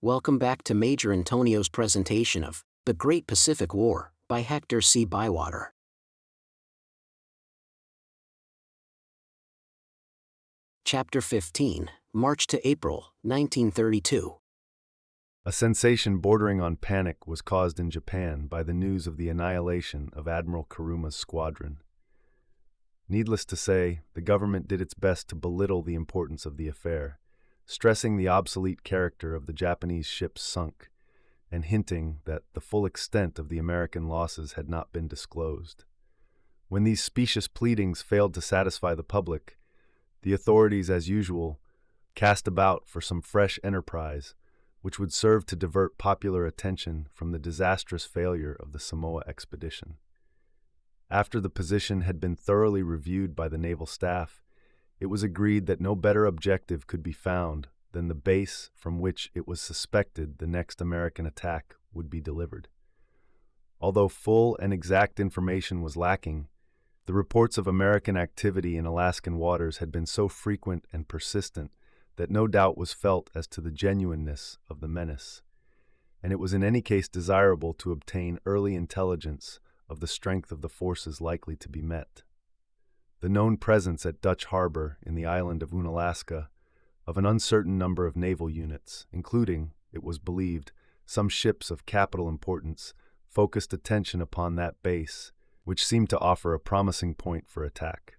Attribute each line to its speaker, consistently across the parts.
Speaker 1: Welcome back to Major Intonio's presentation of The Great Pacific War by Hector C. Bywater. Chapter 15, March to April, 1932.
Speaker 2: A sensation bordering on panic was caused in Japan by the news of the annihilation of Admiral Karuma's squadron. Needless to say, the government did its best to belittle the importance of the affair, stressing the obsolete character of the Japanese ships sunk, and hinting that the full extent of the American losses had not been disclosed. When these specious pleadings failed to satisfy the public, the authorities, as usual, cast about for some fresh enterprise which would serve to divert popular attention from the disastrous failure of the Samoa expedition. After the position had been thoroughly reviewed by the naval staff, it was agreed that no better objective could be found than the base from which it was suspected the next American attack would be delivered. Although full and exact information was lacking, the reports of American activity in Alaskan waters had been so frequent and persistent that no doubt was felt as to the genuineness of the menace, and it was in any case desirable to obtain early intelligence of the strength of the forces likely to be met. The known presence at Dutch Harbor in the island of Unalaska of an uncertain number of naval units, including, it was believed, some ships of capital importance, focused attention upon that base, which seemed to offer a promising point for attack.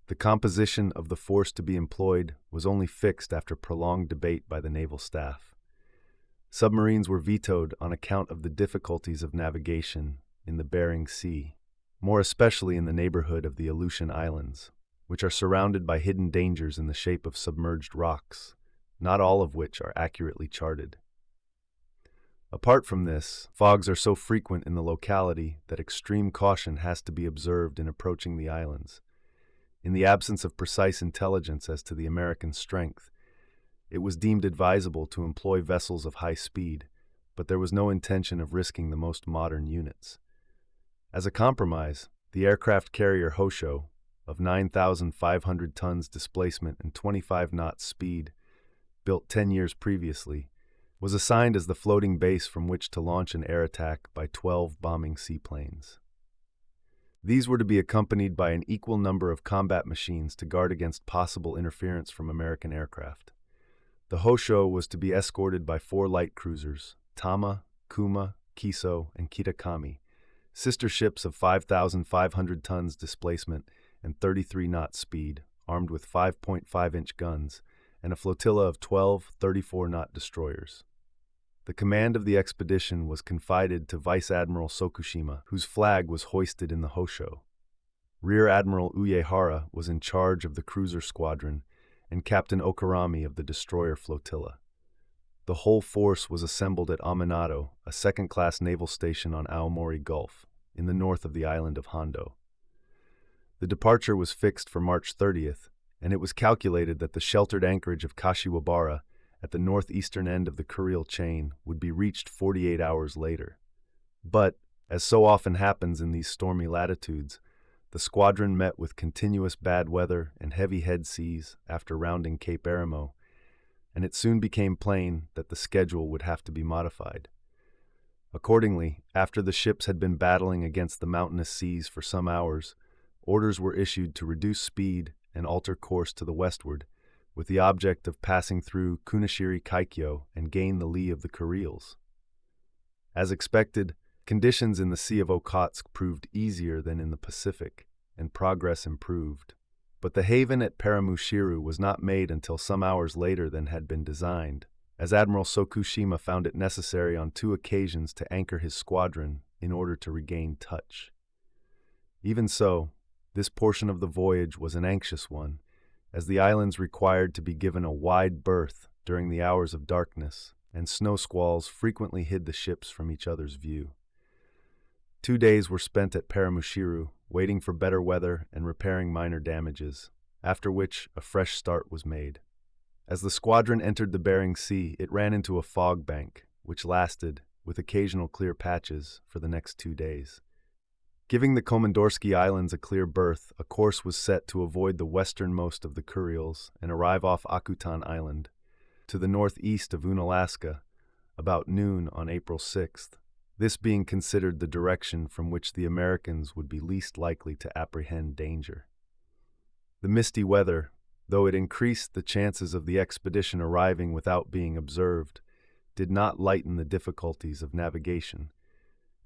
Speaker 2: The composition of the force to be employed was only fixed after prolonged debate by the naval staff. Submarines were vetoed on account of the difficulties of navigation in the Bering Sea, more especially in the neighborhood of the Aleutian Islands, which are surrounded by hidden dangers in the shape of submerged rocks, not all of which are accurately charted. Apart from this, fogs are so frequent in the locality that extreme caution has to be observed in approaching the islands. In the absence of precise intelligence as to the American strength, it was deemed advisable to employ vessels of high speed, but there was no intention of risking the most modern units. As a compromise, the aircraft carrier Hosho, of 9,500 tons displacement and 25 knots speed, built 10 years previously, was assigned as the floating base from which to launch an air attack by 12 bombing seaplanes. These were to be accompanied by an equal number of combat machines to guard against possible interference from American aircraft. The Hosho was to be escorted by 4 light cruisers, Tama, Kuma, Kiso, and Kitakami, sister ships of 5,500 tons displacement and 33 knot speed, armed with 5.5-inch guns, and a flotilla of 12 34-knot destroyers. The command of the expedition was confided to Vice Admiral Sokushima, whose flag was hoisted in the Hosho. Rear Admiral Uyehara was in charge of the cruiser squadron, and Captain Okarami of the destroyer flotilla. The whole force was assembled at Aminato, a second-class naval station on Aomori Gulf, in the north of the island of Hondo. The departure was fixed for March 30th, and it was calculated that the sheltered anchorage of Kashiwabara at the northeastern end of the Kuriil chain would be reached 48 hours later. But, as so often happens in these stormy latitudes, the squadron met with continuous bad weather and heavy head seas after rounding Cape Eremo, and it soon became plain that the schedule would have to be modified. Accordingly, after the ships had been battling against the mountainous seas for some hours, orders were issued to reduce speed and alter course to the westward, with the object of passing through Kunashiri Kaikyo and gain the lee of the Kuriles. As expected, conditions in the Sea of Okhotsk proved easier than in the Pacific, and progress improved. But the haven at Paramushiru was not made until some hours later than had been designed, as Admiral Sokushima found it necessary on 2 occasions to anchor his squadron in order to regain touch. Even so, this portion of the voyage was an anxious one, as the islands required to be given a wide berth during the hours of darkness, and snow squalls frequently hid the ships from each other's view. 2 days were spent at Paramushiru, waiting for better weather and repairing minor damages, after which a fresh start was made. As the squadron entered the Bering Sea, it ran into a fog bank, which lasted, with occasional clear patches, for the next 2 days. Giving the Komandorsky Islands a clear berth, a course was set to avoid the westernmost of the Kuriles and arrive off Akutan Island. to the northeast of Unalaska about noon on April 6th, this being considered the direction from which the Americans would be least likely to apprehend danger. The misty weather, though it increased the chances of the expedition arriving without being observed, did not lighten the difficulties of navigation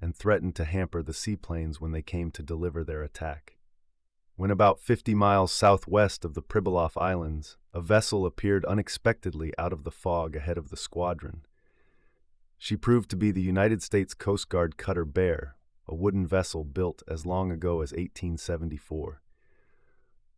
Speaker 2: and threatened to hamper the seaplanes when they came to deliver their attack. When about 50 miles southwest of the Pribilof Islands, a vessel appeared unexpectedly out of the fog ahead of the squadron. She proved to be the United States Coast Guard cutter Bear, a wooden vessel built as long ago as 1874.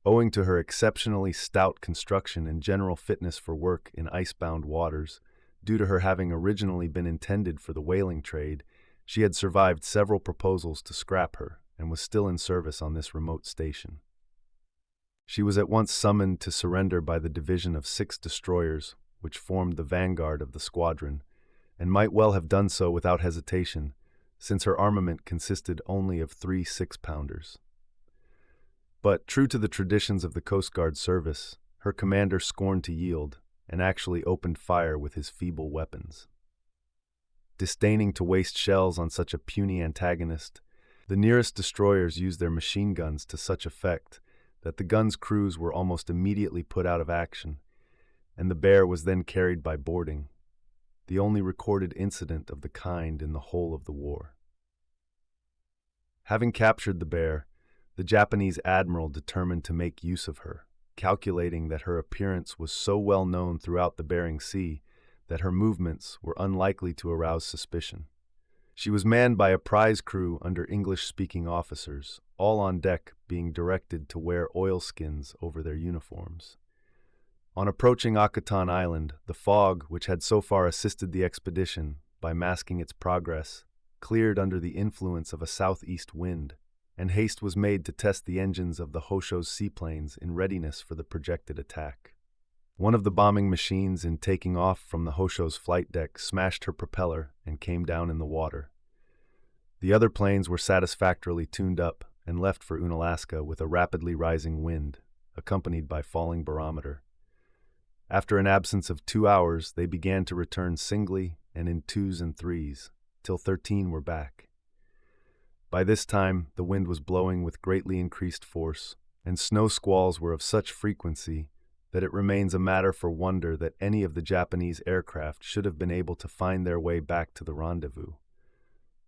Speaker 2: Owing to her exceptionally stout construction and general fitness for work in icebound waters, due to her having originally been intended for the whaling trade, she had survived several proposals to scrap her and was still in service on this remote station. She was at once summoned to surrender by the division of 6 destroyers, which formed the vanguard of the squadron, and might well have done so without hesitation, since her armament consisted only of 3 6-pounders. But, true to the traditions of the Coast Guard service, her commander scorned to yield and actually opened fire with his feeble weapons. Disdaining to waste shells on such a puny antagonist, the nearest destroyers used their machine guns to such effect that the guns' crews were almost immediately put out of action, and the Bear was then carried by boarding, the only recorded incident of the kind in the whole of the war. Having captured the Bear, the Japanese admiral determined to make use of her, calculating that her appearance was so well known throughout the Bering Sea that her movements were unlikely to arouse suspicion. She was manned by a prize crew under English-speaking officers, all on deck being directed to wear oilskins over their uniforms. On approaching Akutan Island, the fog, which had so far assisted the expedition by masking its progress, cleared under the influence of a southeast wind, and haste was made to test the engines of the Hosho's seaplanes in readiness for the projected attack. One of the bombing machines in taking off from the Hosho's flight deck smashed her propeller and came down in the water. The other planes were satisfactorily tuned up and left for Unalaska with a rapidly rising wind, accompanied by falling barometer. After an absence of 2 hours, they began to return singly and in 2s and 3s, till 13 were back. By this time, the wind was blowing with greatly increased force, and snow squalls were of such frequency that it remains a matter for wonder that any of the Japanese aircraft should have been able to find their way back to the rendezvous.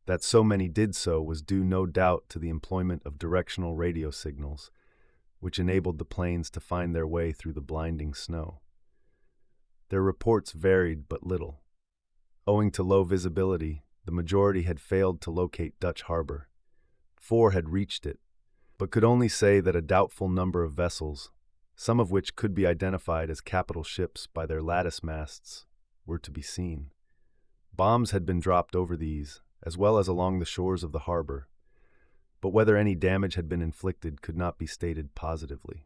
Speaker 2: That so many did so was due no doubt to the employment of directional radio signals, which enabled the planes to find their way through the blinding snow. Their reports varied but little. Owing to low visibility, the majority had failed to locate Dutch Harbor. 4 had reached it, but could only say that a doubtful number of vessels, some of which could be identified as capital ships by their lattice masts, were to be seen. Bombs had been dropped over these, as well as along the shores of the harbor, but whether any damage had been inflicted could not be stated positively.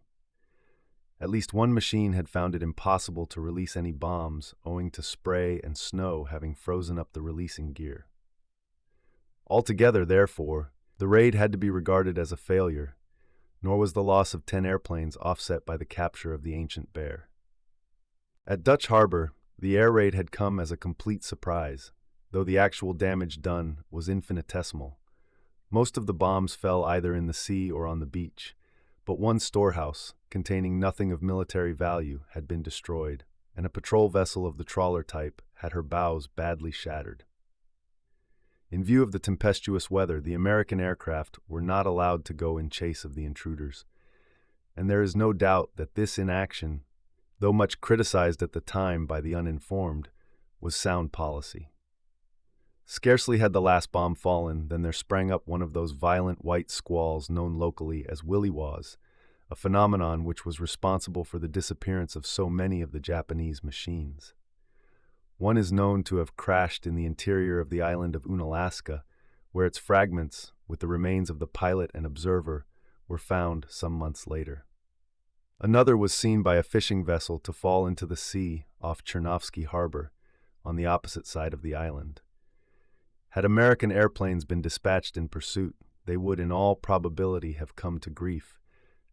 Speaker 2: At least one machine had found it impossible to release any bombs owing to spray and snow having frozen up the releasing gear. Altogether, therefore, the raid had to be regarded as a failure, nor was the loss of 10 airplanes offset by the capture of the ancient Bear. At Dutch Harbor, the air raid had come as a complete surprise, though the actual damage done was infinitesimal. Most of the bombs fell either in the sea or on the beach, but one storehouse, containing nothing of military value, had been destroyed, and a patrol vessel of the trawler type had her bows badly shattered. In view of the tempestuous weather, the American aircraft were not allowed to go in chase of the intruders, and there is no doubt that this inaction, though much criticized at the time by the uninformed, was sound policy. Scarcely had the last bomb fallen than there sprang up one of those violent white squalls known locally as willywaws, a phenomenon which was responsible for the disappearance of so many of the Japanese machines. One is known to have crashed in the interior of the island of Unalaska, where its fragments, with the remains of the pilot and observer, were found some months later. Another was seen by a fishing vessel to fall into the sea off Chernovsky Harbor, on the opposite side of the island. Had American airplanes been dispatched in pursuit, they would in all probability have come to grief,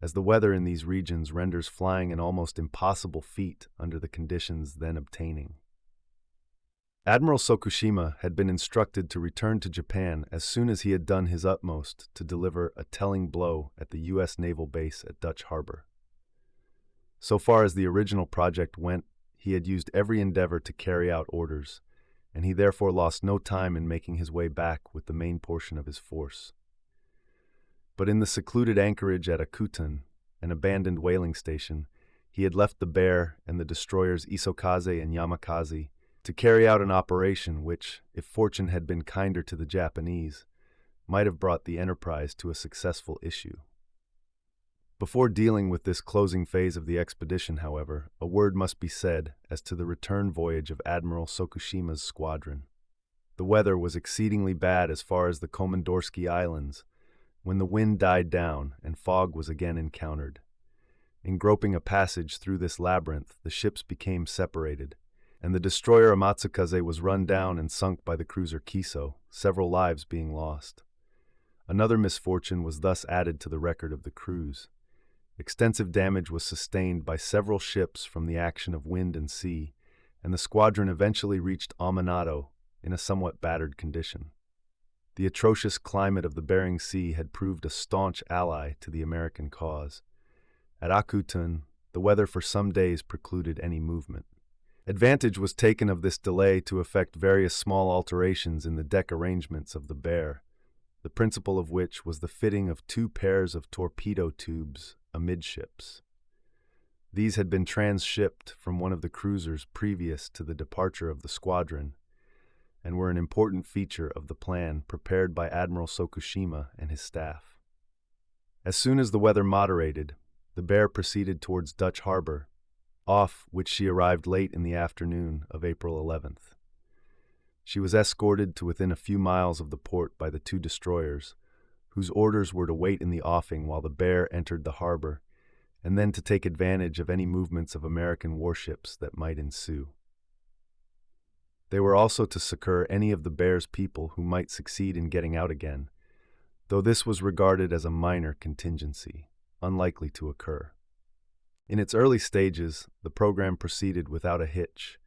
Speaker 2: as the weather in these regions renders flying an almost impossible feat under the conditions then obtaining. Admiral Sokushima had been instructed to return to Japan as soon as he had done his utmost to deliver a telling blow at the U.S. naval base at Dutch Harbor. So far as the original project went, he had used every endeavor to carry out orders, and he therefore lost no time in making his way back with the main portion of his force. But in the secluded anchorage at Akuten, an abandoned whaling station, he had left the Bear and the destroyers Isokaze and Yamakaze to carry out an operation which, if fortune had been kinder to the Japanese, might have brought the enterprise to a successful issue. Before dealing with this closing phase of the expedition, however, a word must be said as to the return voyage of Admiral Sokushima's squadron. The weather was exceedingly bad as far as the Komandorsky Islands, when the wind died down and fog was again encountered. In groping a passage through this labyrinth, the ships became separated, and the destroyer Amatsukaze was run down and sunk by the cruiser Kiso, several lives being lost. Another misfortune was thus added to the record of the cruise. Extensive damage was sustained by several ships from the action of wind and sea, and the squadron eventually reached Amanado in a somewhat battered condition. The atrocious climate of the Bering Sea had proved a staunch ally to the American cause. At Akuten, the weather for some days precluded any movement. Advantage was taken of this delay to effect various small alterations in the deck arrangements of the Bear, the principal of which was the fitting of 2 pairs of torpedo tubes amidships. These had been transshipped from one of the cruisers previous to the departure of the squadron, and were an important feature of the plan prepared by Admiral Sokushima and his staff. As soon as the weather moderated, the Bear proceeded towards Dutch Harbor, off which she arrived late in the afternoon of April 11th. She was escorted to within a few miles of the port by the 2 destroyers, whose orders were to wait in the offing while the Bear entered the harbor, and then to take advantage of any movements of American warships that might ensue. They were also to succor any of the Bear's people who might succeed in getting out again, though this was regarded as a minor contingency, unlikely to occur. In its early stages, the program proceeded without a hitch.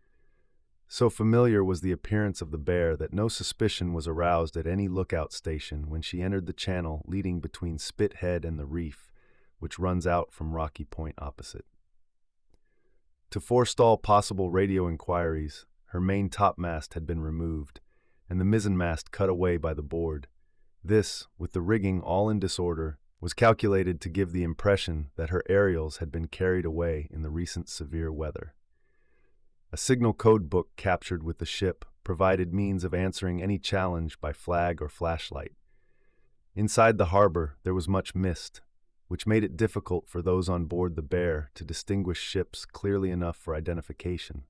Speaker 2: So familiar was the appearance of the Bear that no suspicion was aroused at any lookout station when she entered the channel leading between Spit Head and the reef, which runs out from Rocky Point opposite. To forestall possible radio inquiries, her main topmast had been removed, and the mizzenmast cut away by the board. This, with the rigging all in disorder, was calculated to give the impression that her aerials had been carried away in the recent severe weather. A signal code book captured with the ship provided means of answering any challenge by flag or flashlight. Inside the harbor there was much mist, which made it difficult for those on board the Bear to distinguish ships clearly enough for identification.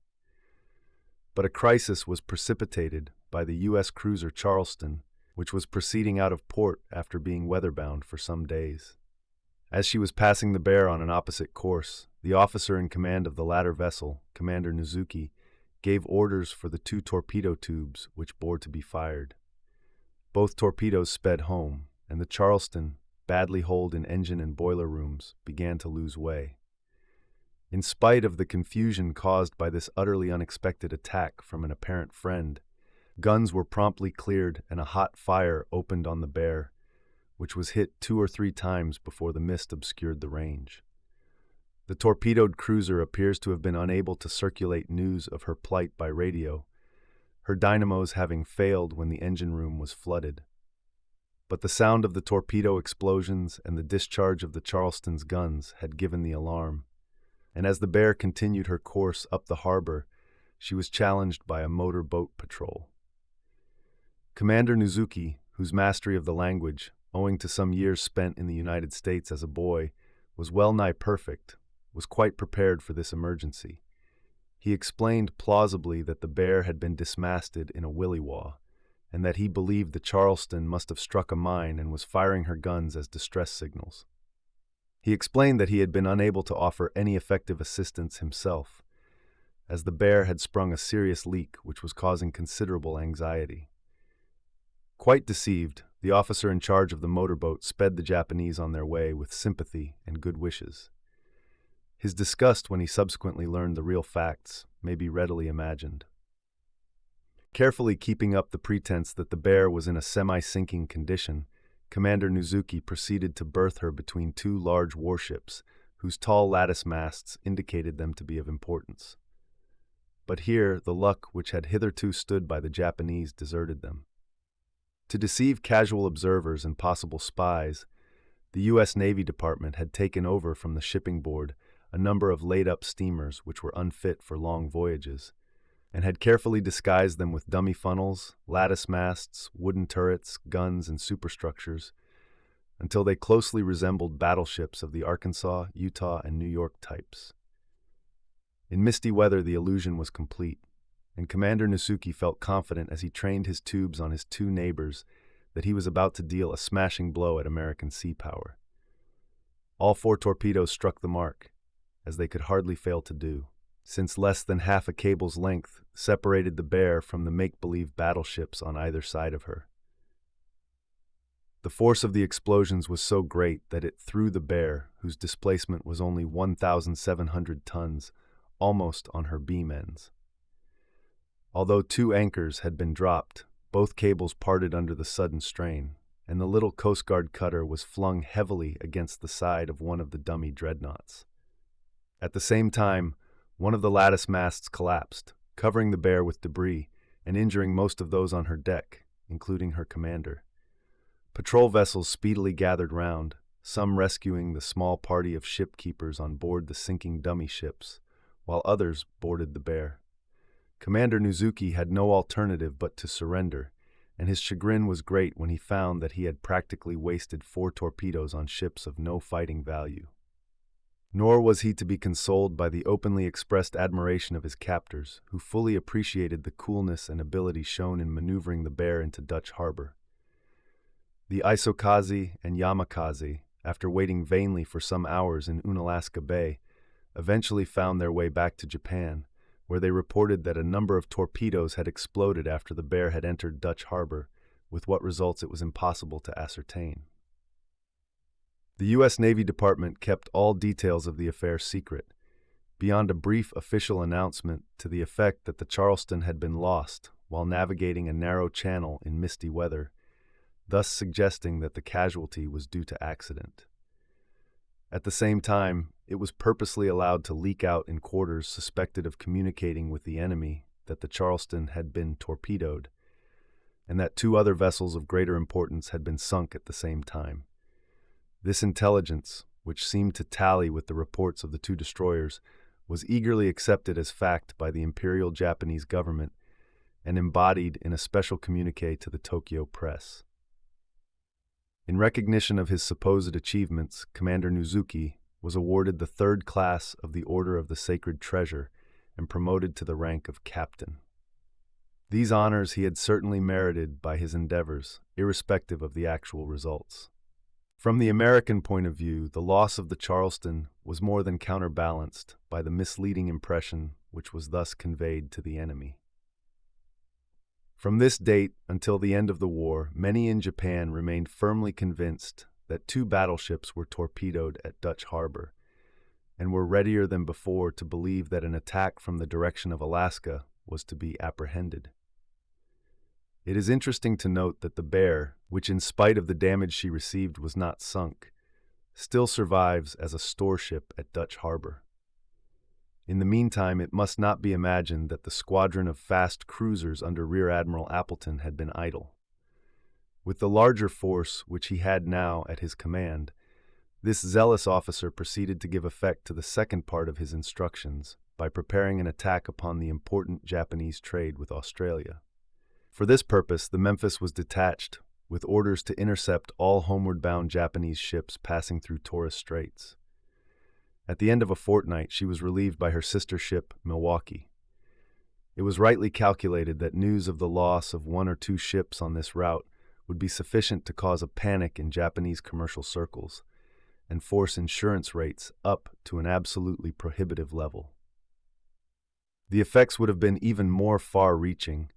Speaker 2: But a crisis was precipitated by the U.S. cruiser Charleston, which was proceeding out of port after being weatherbound for some days. As she was passing the Bear on an opposite course, the officer in command of the latter vessel, Commander Nizuki, gave orders for the 2 torpedo tubes which bore to be fired. Both torpedoes sped home, and the Charleston, badly holed in engine and boiler rooms, began to lose way. In spite of the confusion caused by this utterly unexpected attack from an apparent friend, guns were promptly cleared and a hot fire opened on the Bear, which was hit 2 or 3 times before the mist obscured the range. The torpedoed cruiser appears to have been unable to circulate news of her plight by radio, her dynamos having failed when the engine room was flooded. But the sound of the torpedo explosions and the discharge of the Charleston's guns had given the alarm, and as the Bear continued her course up the harbor, she was challenged by a motor boat patrol. Commander Nizuki, whose mastery of the language, owing to some years spent in the United States as a boy, was well nigh perfect, was quite prepared for this emergency. He explained plausibly that the Bear had been dismasted in a willy-waw, and that he believed the Charleston must have struck a mine and was firing her guns as distress signals. He explained that he had been unable to offer any effective assistance himself, as the Bear had sprung a serious leak which was causing considerable anxiety. Quite deceived, the officer in charge of the motorboat sped the Japanese on their way with sympathy and good wishes. His disgust when he subsequently learned the real facts may be readily imagined. Carefully keeping up the pretense that the Bear was in a semi-sinking condition, Commander Nuzuki proceeded to berth her between two large warships, whose tall lattice masts indicated them to be of importance. But here the luck which had hitherto stood by the Japanese deserted them. To deceive casual observers and possible spies, the U.S. Navy Department had taken over from the shipping board a number of laid-up steamers which were unfit for long voyages, and had carefully disguised them with dummy funnels, lattice masts, wooden turrets, guns, and superstructures, until they closely resembled battleships of the Arkansas, Utah, and New York types. In misty weather the illusion was complete, and Commander Nuzuki felt confident as he trained his tubes on his two neighbors that he was about to deal a smashing blow at American sea power. All 4 torpedoes struck the mark, as they could hardly fail to do, since less than half a cable's length separated the Bear from the make-believe battleships on either side of her. The force of the explosions was so great that it threw the Bear, whose displacement was only 1,700 tons, almost on her beam ends. Although 2 anchors had been dropped, both cables parted under the sudden strain, and the little Coast Guard cutter was flung heavily against the side of one of the dummy dreadnoughts. At the same time, one of the lattice masts collapsed, covering the Bear with debris and injuring most of those on her deck, including her commander. Patrol vessels speedily gathered round, some rescuing the small party of shipkeepers on board the sinking dummy ships, while others boarded the Bear. Commander Nuzuki had no alternative but to surrender, and his chagrin was great when he found that he had practically wasted 4 torpedoes on ships of no fighting value. Nor was he to be consoled by the openly expressed admiration of his captors, who fully appreciated the coolness and ability shown in maneuvering the Bear into Dutch harbor. The Isokaze and Yamakaze, after waiting vainly for some hours in Unalaska Bay, eventually found their way back to Japan, where they reported that a number of torpedoes had exploded after the Bear had entered Dutch harbor, with what results it was impossible to ascertain. The U.S. Navy Department kept all details of the affair secret, beyond a brief official announcement to the effect that the Charleston had been lost while navigating a narrow channel in misty weather, thus suggesting that the casualty was due to accident. At the same time, it was purposely allowed to leak out in quarters suspected of communicating with the enemy that the Charleston had been torpedoed, and that 2 other vessels of greater importance had been sunk at the same time. This intelligence, which seemed to tally with the reports of the 2 destroyers, was eagerly accepted as fact by the Imperial Japanese government and embodied in a special communique to the Tokyo press. In recognition of his supposed achievements, Commander Nuzuki was awarded the 3rd class of the Order of the Sacred Treasure and promoted to the rank of captain. These honors he had certainly merited by his endeavors, irrespective of the actual results. From the American point of view, the loss of the Charleston was more than counterbalanced by the misleading impression which was thus conveyed to the enemy. From this date until the end of the war, many in Japan remained firmly convinced that 2 battleships were torpedoed at Dutch harbor, and were readier than before to believe that an attack from the direction of Alaska was to be apprehended. It is interesting to note that the Bear, which in spite of the damage she received was not sunk, still survives as a store ship at Dutch harbor. In the meantime, it must not be imagined that the squadron of fast cruisers under Rear Admiral Appleton had been idle. With the larger force which he had now at his command, this zealous officer proceeded to give effect to the second part of his instructions by preparing an attack upon the important Japanese trade with Australia. For this purpose, the Memphis was detached, with orders to intercept all homeward-bound Japanese ships passing through Torres Straits. At the end of a fortnight, she was relieved by her sister ship, Milwaukee. It was rightly calculated that news of the loss of 1 or 2 ships on this route would be sufficient to cause a panic in Japanese commercial circles and force insurance rates up to an absolutely prohibitive level. The effects would have been even more far-reaching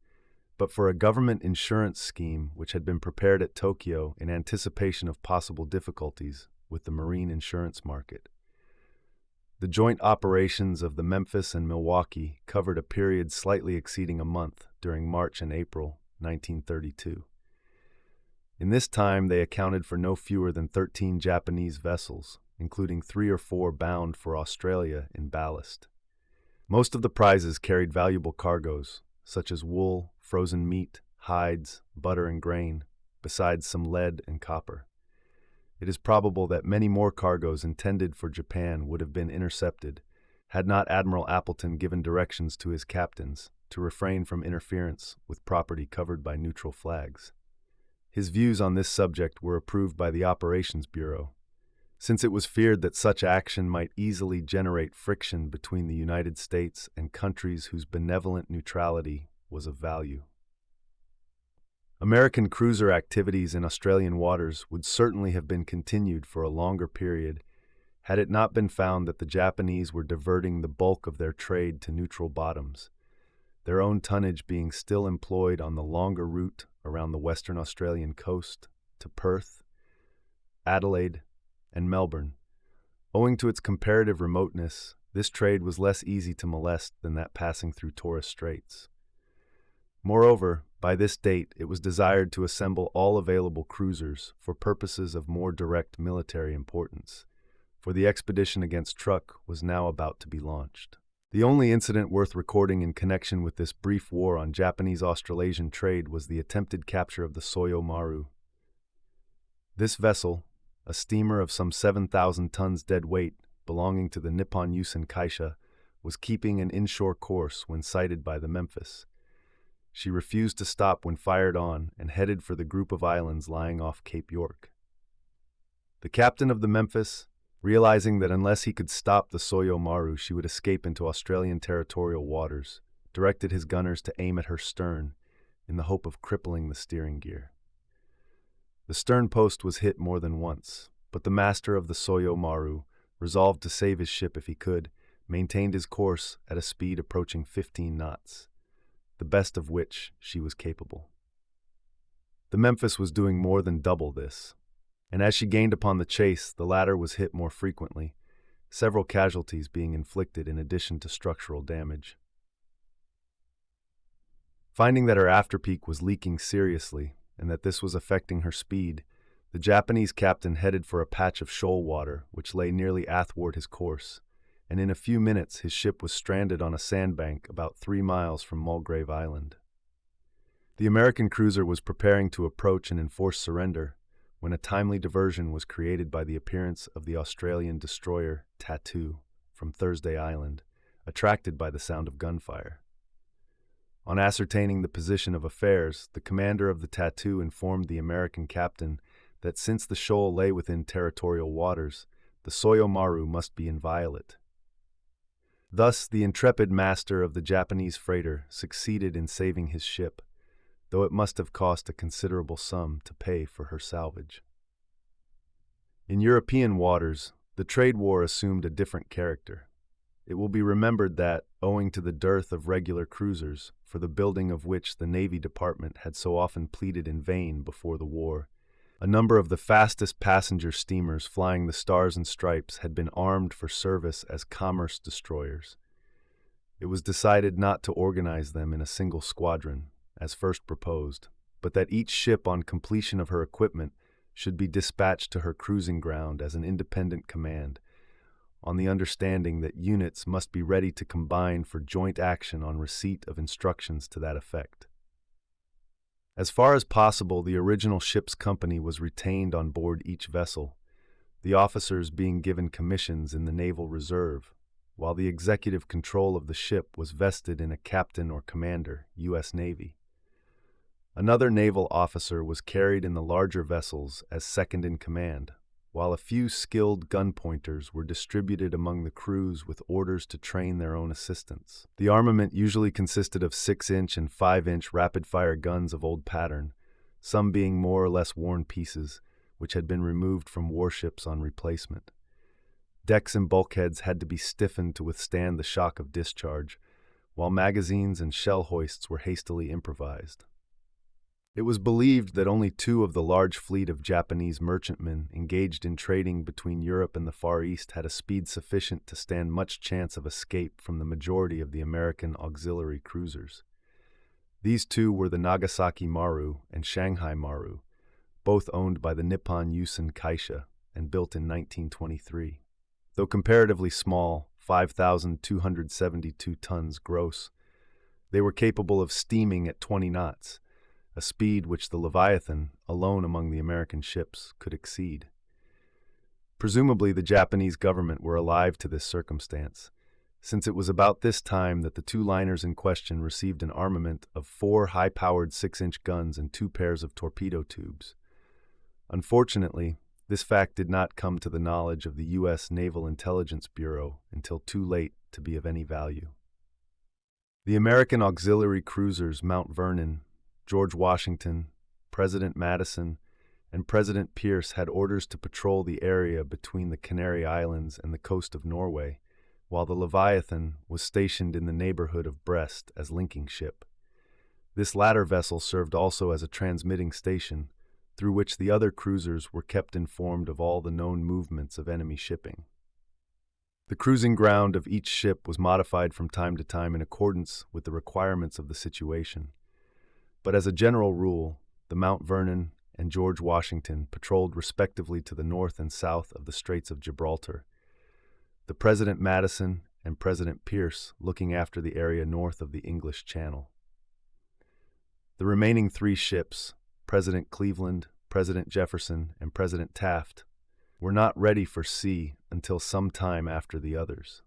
Speaker 2: but for a government insurance scheme which had been prepared at Tokyo in anticipation of possible difficulties with the marine insurance market. The joint operations of the Memphis and Milwaukee covered a period slightly exceeding a month during March and April 1932. In this time, they accounted for no fewer than 13 Japanese vessels, including 3 or 4 bound for Australia in ballast. Most of the prizes carried valuable cargoes, such as wool, frozen meat, hides, butter, and grain, besides some lead and copper. It is probable that many more cargoes intended for Japan would have been intercepted, had not Admiral Appleton given directions to his captains to refrain from interference with property covered by neutral flags. His views on this subject were approved by the Operations Bureau, since it was feared that such action might easily generate friction between the United States and countries whose benevolent neutrality was of value. American cruiser activities in Australian waters would certainly have been continued for a longer period had it not been found that the Japanese were diverting the bulk of their trade to neutral bottoms, their own tonnage being still employed on the longer route around the Western Australian coast to Perth, Adelaide, and Melbourne. Owing to its comparative remoteness, this trade was less easy to molest than that passing through Torres Straits. Moreover, by this date, it was desired to assemble all available cruisers for purposes of more direct military importance, for the expedition against Truk was now about to be launched. The only incident worth recording in connection with this brief war on Japanese-Australasian trade was the attempted capture of the Soyo Maru. This vessel, a steamer of some 7,000 tons dead weight belonging to the Nippon Yusen Kaisha, was keeping an inshore course when sighted by the Memphis. She refused to stop when fired on and headed for the group of islands lying off Cape York. The captain of the Memphis, realizing that unless he could stop the Soyo Maru she would escape into Australian territorial waters, directed his gunners to aim at her stern in the hope of crippling the steering gear. The stern post was hit more than once, but the master of the Soyo Maru, resolved to save his ship if he could, maintained his course at a speed approaching 15 knots. The best of which she was capable. The Memphis was doing more than double this, and as she gained upon the chase, the latter was hit more frequently, several casualties being inflicted in addition to structural damage. Finding that her afterpeak was leaking seriously, and that this was affecting her speed, the Japanese captain headed for a patch of shoal water which lay nearly athwart his course, and in a few minutes his ship was stranded on a sandbank about 3 miles from Mulgrave Island. The American cruiser was preparing to approach and enforce surrender when a timely diversion was created by the appearance of the Australian destroyer Tattoo from Thursday Island, attracted by the sound of gunfire. On ascertaining the position of affairs, the commander of the Tattoo informed the American captain that since the shoal lay within territorial waters, the Soyo Maru must be inviolate. Thus, the intrepid master of the Japanese freighter succeeded in saving his ship, though it must have cost a considerable sum to pay for her salvage. In European waters, the trade war assumed a different character. It will be remembered that, owing to the dearth of regular cruisers, for the building of which the Navy Department had so often pleaded in vain before the war, a number of the fastest passenger steamers flying the Stars and Stripes had been armed for service as commerce destroyers. It was decided not to organize them in a single squadron, as first proposed, but that each ship on completion of her equipment should be dispatched to her cruising ground as an independent command, on the understanding that units must be ready to combine for joint action on receipt of instructions to that effect. As far as possible, the original ship's company was retained on board each vessel, the officers being given commissions in the Naval Reserve, while the executive control of the ship was vested in a captain or commander, U.S. Navy. Another naval officer was carried in the larger vessels as second in command, while a few skilled gun pointers were distributed among the crews with orders to train their own assistants. The armament usually consisted of 6-inch and 5-inch rapid-fire guns of old pattern, some being more or less worn pieces, which had been removed from warships on replacement. Decks and bulkheads had to be stiffened to withstand the shock of discharge, while magazines and shell hoists were hastily improvised. It was believed that only 2 of the large fleet of Japanese merchantmen engaged in trading between Europe and the Far East had a speed sufficient to stand much chance of escape from the majority of the American auxiliary cruisers. These 2 were the Nagasaki Maru and Shanghai Maru, both owned by the Nippon Yusen Kaisha and built in 1923. Though comparatively small, 5,272 tons gross, they were capable of steaming at 20 knots, a speed which the Leviathan, alone among the American ships, could exceed. Presumably the Japanese government were alive to this circumstance, since it was about this time that the 2 liners in question received an armament of 4 high-powered 6-inch guns and 2 pairs of torpedo tubes. Unfortunately, this fact did not come to the knowledge of the U.S. Naval Intelligence Bureau until too late to be of any value. The American auxiliary cruisers Mount Vernon, George Washington, President Madison, and President Pierce had orders to patrol the area between the Canary Islands and the coast of Norway, while the Leviathan was stationed in the neighborhood of Brest as linking ship. This latter vessel served also as a transmitting station, through which the other cruisers were kept informed of all the known movements of enemy shipping. The cruising ground of each ship was modified from time to time in accordance with the requirements of the situation. But as a general rule, the Mount Vernon and George Washington patrolled respectively to the north and south of the Straits of Gibraltar, the President Madison and President Pierce looking after the area north of the English Channel. The remaining 3 ships, President Cleveland, President Jefferson, and President Taft, were not ready for sea until some time after the others.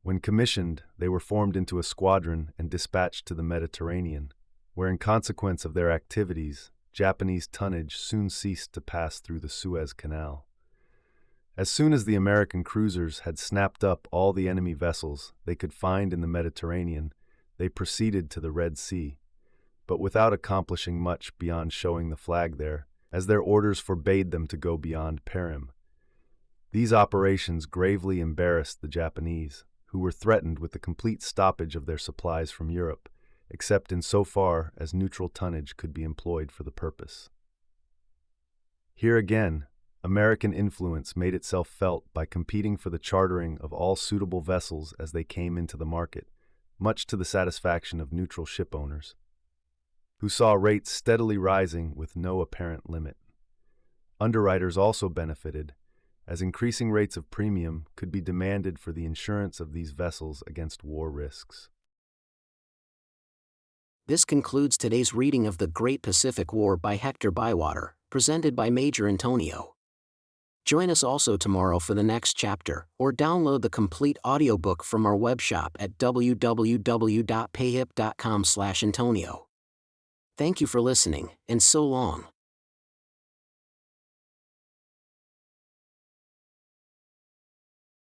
Speaker 2: When commissioned, they were formed into a squadron and dispatched to the Mediterranean, where in consequence of their activities, Japanese tonnage soon ceased to pass through the Suez Canal. As soon as the American cruisers had snapped up all the enemy vessels they could find in the Mediterranean, they proceeded to the Red Sea, but without accomplishing much beyond showing the flag there, as their orders forbade them to go beyond Perim. These operations gravely embarrassed the Japanese, who were threatened with the complete stoppage of their supplies from Europe, except in so far as neutral tonnage could be employed for the purpose. Here again, American influence made itself felt by competing for the chartering of all suitable vessels as they came into the market, much to the satisfaction of neutral ship owners, who saw rates steadily rising with no apparent limit. Underwriters also benefited, as increasing rates of premium could be demanded for the insurance of these vessels against war risks.
Speaker 1: This concludes today's reading of The Great Pacific War by Hector Bywater, presented by Major Intonio. Join us also tomorrow for the next chapter, or download the complete audiobook from our webshop at www.payhip.com/Antonio. Thank you for listening, and so long.